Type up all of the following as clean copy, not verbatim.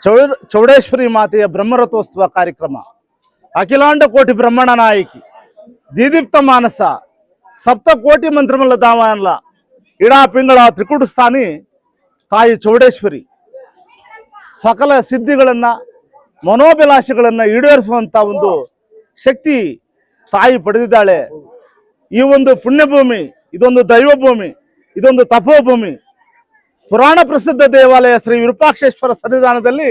ಚೌಡೇಶ್ವರಿ ಮಾತೆಯ ಬ್ರಹ್ಮರಥೋತ್ಸವ ಕಾರ್ಯಕ್ರಮ ಅಖಿಲಾಂಡ ಕೋಟಿ ಬ್ರಹ್ಮಣ ನಾಯಕಿ ದಿದೀಪ್ತ ಮಾನಸ ಸಪ್ತಕೋಟಿ ಮಂತ್ರಮಲ್ಲ ದಾವನಲ್ಲ ಇಡಾ ಪಿಂಗಳ ತ್ರಿಕುಟ ಸ್ಥಾನಿ ತಾಯಿ ಚೌಡೇಶ್ವರಿ ಸಕಲ ಸಿದ್ಧಿಗಳನ್ನು ಮನೋಭಿಲಾಷೆಗಳನ್ನು ಈಡೇರಿಸುವಂಥ ಒಂದು ಶಕ್ತಿ ತಾಯಿ ಪಡೆದಿದ್ದಾಳೆ. ಈ ಒಂದು ಪುಣ್ಯಭೂಮಿ, ಇದೊಂದು ದೈವಭೂಮಿ, ಇದೊಂದು ತಪೋಭೂಮಿ. ಪುರಾಣ ಪ್ರಸಿದ್ಧ ದೇವಾಲಯ ಶ್ರೀ ವಿರೂಪಾಕ್ಷೇಶ್ವರ ಸನ್ನಿಧಾನದಲ್ಲಿ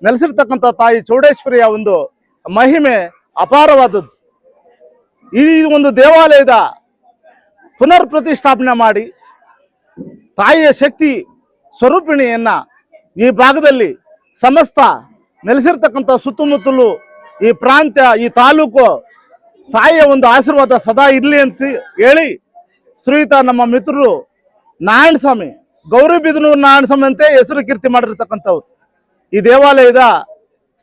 ನೆಲೆಸಿರ್ತಕ್ಕಂಥ ತಾಯಿ ಚೌಡೇಶ್ವರಿಯ ಒಂದು ಮಹಿಮೆ ಅಪಾರವಾದದ್ದು. ಈ ಒಂದು ದೇವಾಲಯದ ಪುನರ್ ಪ್ರತಿಷ್ಠಾಪನೆ ಮಾಡಿ ತಾಯಿಯ ಶಕ್ತಿ ಸ್ವರೂಪಿಣಿಯನ್ನ ಈ ಭಾಗದಲ್ಲಿ ಸಮಸ್ತ ನೆಲೆಸಿರ್ತಕ್ಕಂಥ ಸುತ್ತಮುತ್ತಲು ಈ ಪ್ರಾಂತ್ಯ, ಈ ತಾಲೂಕು ತಾಯಿಯ ಒಂದು ಆಶೀರ್ವಾದ ಸದಾ ಇರಲಿ ಅಂತ ಹೇಳಿ ಶ್ರೀಯುತ ನಮ್ಮ ಮಿತ್ರರು ನಾರಾಯಣಸ್ವಾಮಿ, ಗೌರಿಬಿದನೂರು ನಾರಾಯಣಸ್ವಾಮಿ ಅಂತೆ ಹೆಸರು ಕೀರ್ತಿ ಮಾಡಿರ್ತಕ್ಕಂಥವ್ರು, ಈ ದೇವಾಲಯದ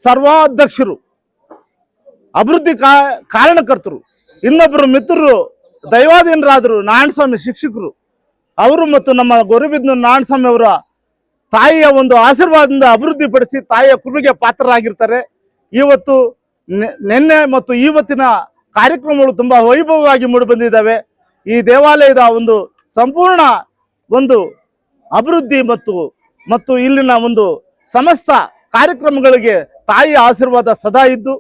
ಸರ್ವಾಧ್ಯಕ್ಷರು, ಅಭಿವೃದ್ಧಿ ಕಾರಣಕರ್ತರು. ಇನ್ನೊಬ್ಬರು ಮಿತ್ರರು ದೈವಾಧೀನರಾದರು ನಾರಾಯಣಸ್ವಾಮಿ ಶಿಕ್ಷಕರು, ಅವರು ಮತ್ತು ನಮ್ಮ ಗೌರಿಬಿದನೂರು ನಾರಾಯಣಸ್ವಾಮಿ ಅವರ ತಾಯಿಯ ಒಂದು ಆಶೀರ್ವಾದದಿಂದ ಅಭಿವೃದ್ಧಿಪಡಿಸಿ ತಾಯಿಯ ಕೃಪೆಗೆ ಪಾತ್ರರಾಗಿರ್ತಾರೆ. ಇವತ್ತು ನಿನ್ನೆ ಮತ್ತು ಇವತ್ತಿನ ಕಾರ್ಯಕ್ರಮಗಳು ತುಂಬಾ ವೈಭವವಾಗಿ ಮೂಡಿಬಂದಿದ್ದಾವೆ. ಈ ದೇವಾಲಯದ ಒಂದು ಸಂಪೂರ್ಣ ಒಂದು ಅಭಿವೃದ್ಧಿ ಮತ್ತು ಇಲ್ಲಿನ ಒಂದು ಸಮಸ್ತ ಕಾರ್ಯಕ್ರಮಗಳಿಗೆ ತಾಯಿಯ ಆಶೀರ್ವಾದ ಸದಾ ಇದ್ದು,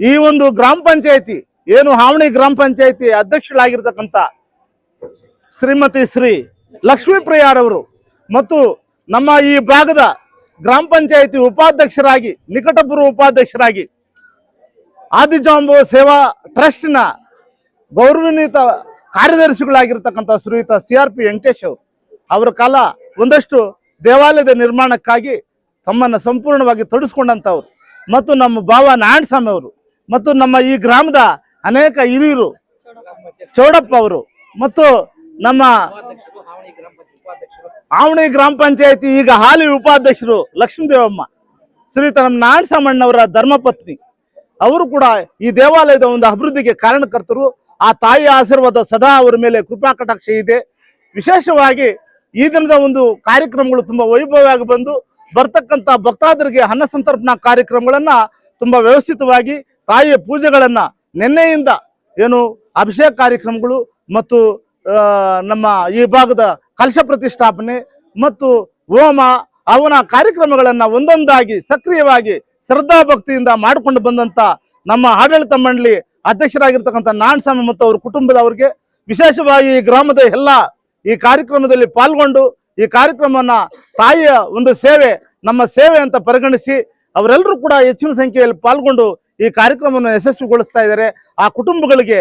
ಈ ಒಂದು ಗ್ರಾಮ ಪಂಚಾಯತಿ ಏನು ಹಾವಣಿ ಗ್ರಾಮ ಪಂಚಾಯತಿ ಅಧ್ಯಕ್ಷರಾಗಿರ್ತಕ್ಕಂಥ ಶ್ರೀಮತಿ ಶ್ರೀ ಲಕ್ಷ್ಮೀ ಪ್ರಿಯಾರವರು ಮತ್ತು ನಮ್ಮ ಈ ಭಾಗದ ಗ್ರಾಮ ಪಂಚಾಯತಿ ಉಪಾಧ್ಯಕ್ಷರಾಗಿ, ನಿಕಟಪೂರ್ವ ಉಪಾಧ್ಯಕ್ಷರಾಗಿ ಆದಿಜಾಂಬವ ಸೇವಾ ಟ್ರಸ್ಟ್ನ ಗೌರವಾನ್ವಿತ ಕಾರ್ಯದರ್ಶಿಗಳಾಗಿರ್ತಕ್ಕಂಥ ಶ್ರೀಯುತ CRP ವೆಂಕಟೇಶ್ ಅವರ ಕಾಲ ಒಂದಷ್ಟು ದೇವಾಲಯದ ನಿರ್ಮಾಣಕ್ಕಾಗಿ ತಮ್ಮನ್ನು ಸಂಪೂರ್ಣವಾಗಿ ತೊಡಗಿಸ್ಕೊಂಡಂಥವ್ರು, ಮತ್ತು ನಮ್ಮ ಭಾವ ನಾರಾಯಣಸ್ವಾಮಿ ಅವರು ಮತ್ತು ನಮ್ಮ ಈ ಗ್ರಾಮದ ಅನೇಕ ಹಿರಿಯರು, ಚೌಡಪ್ಪ ಅವರು ಮತ್ತು ನಮ್ಮ ಆವಣಿ ಗ್ರಾಮ ಪಂಚಾಯತಿ ಈಗ ಹಾಲಿ ಉಪಾಧ್ಯಕ್ಷರು ಲಕ್ಷ್ಮೀದೇವಮ್ಮ, ಶ್ರೀಯುತ ನಮ್ಮ ನಾರಾಯಣಸ್ವಾಮಣ್ಣವರ ಧರ್ಮಪತ್ನಿ, ಅವರು ಕೂಡ ಈ ದೇವಾಲಯದ ಒಂದು ಅಭಿವೃದ್ಧಿಗೆ ಕಾರಣಕರ್ತರು. ಆ ತಾಯಿಯ ಆಶೀರ್ವಾದ ಸದಾ ಅವರ ಮೇಲೆ ಕೃಪಾ ಕಟಾಕ್ಷ ಇದೆ. ವಿಶೇಷವಾಗಿ ಈ ದಿನದ ಒಂದು ಕಾರ್ಯಕ್ರಮಗಳು ತುಂಬಾ ವೈಭವವಾಗಿ ಬಂದು ಬರ್ತಕ್ಕಂಥ ಭಕ್ತಾದರಿಗೆ ಅನ್ನ ಸಂತರ್ಪಣಾ ಕಾರ್ಯಕ್ರಮಗಳನ್ನ ತುಂಬಾ ವ್ಯವಸ್ಥಿತವಾಗಿ ತಾಯಿಯ ಪೂಜೆಗಳನ್ನ ನಿನ್ನೆಯಿಂದ ಏನು ಅಭಿಷೇಕ ಕಾರ್ಯಕ್ರಮಗಳು ಮತ್ತು ನಮ್ಮ ಈ ಭಾಗದ ಕಲಶ ಪ್ರತಿಷ್ಠಾಪನೆ ಮತ್ತು ಹೋಮ ಅವನ ಕಾರ್ಯಕ್ರಮಗಳನ್ನ ಒಂದೊಂದಾಗಿ ಸಕ್ರಿಯವಾಗಿ ಶ್ರದ್ಧಾ ಭಕ್ತಿಯಿಂದ ಮಾಡಿಕೊಂಡು ಬಂದಂತ ನಮ್ಮ ಆಡಳಿತ ಮಂಡಳಿ ಅಧ್ಯಕ್ಷರಾಗಿರ್ತಕ್ಕಂಥ ನಾರಾಯಣಸ್ವಾಮಿ ಮತ್ತು ಅವ್ರ ಕುಟುಂಬದವರಿಗೆ, ವಿಶೇಷವಾಗಿ ಈ ಗ್ರಾಮದ ಎಲ್ಲ ಈ ಕಾರ್ಯಕ್ರಮದಲ್ಲಿ ಪಾಲ್ಗೊಂಡು ಈ ಕಾರ್ಯಕ್ರಮವನ್ನ ತಾಯಿಯ ಒಂದು ಸೇವೆ, ನಮ್ಮ ಸೇವೆ ಅಂತ ಪರಿಗಣಿಸಿ ಅವರೆಲ್ಲರೂ ಕೂಡ ಹೆಚ್ಚಿನ ಸಂಖ್ಯೆಯಲ್ಲಿ ಪಾಲ್ಗೊಂಡು ಈ ಕಾರ್ಯಕ್ರಮವನ್ನು ಯಶಸ್ವಿಗೊಳಿಸ್ತಾ ಇದ್ದಾರೆ. ಆ ಕುಟುಂಬಗಳಿಗೆ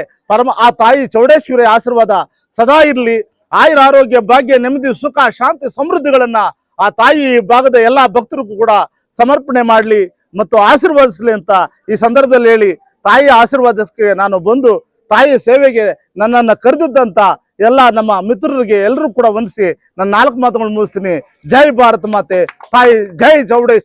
ಆ ತಾಯಿ ಚೌಡೇಶ್ವರಿ ಆಶೀರ್ವಾದ ಸದಾ ಇರಲಿ. ಆಯುರ ಆರೋಗ್ಯ ಭಾಗ್ಯ ನೆಮ್ಮದಿ ಸುಖ ಶಾಂತಿ ಸಮೃದ್ಧಿಗಳನ್ನ ಆ ತಾಯಿ ಭಾಗದ ಎಲ್ಲಾ ಭಕ್ತರಿಗೂ ಕೂಡ ಸಮರ್ಪಣೆ ಮಾಡಲಿ ಮತ್ತು ಆಶೀರ್ವಾದಿಸಲಿ ಅಂತ ಈ ಸಂದರ್ಭದಲ್ಲಿ ಹೇಳಿ, ತಾಯಿಯ ಆಶೀರ್ವಾದಕ್ಕೆ ನಾನು ಬಂದು ತಾಯಿಯ ಸೇವೆಗೆ ನನ್ನನ್ನು ಕರೆದಿದ್ದಂತ ಎಲ್ಲ ನಮ್ಮ ಮಿತ್ರರಿಗೆ ಎಲ್ಲರೂ ಕೂಡ ವಂದಿಸಿ ನನ್ನ 4 ಮಾತುಗಳನ್ನು ಮುಗಿಸ್ತೀನಿ. ಜೈ ಭಾರತ ಮಾತೆ, ತಾಯಿ ಜೈ ಚೌಡೇಶ್ವರಿ.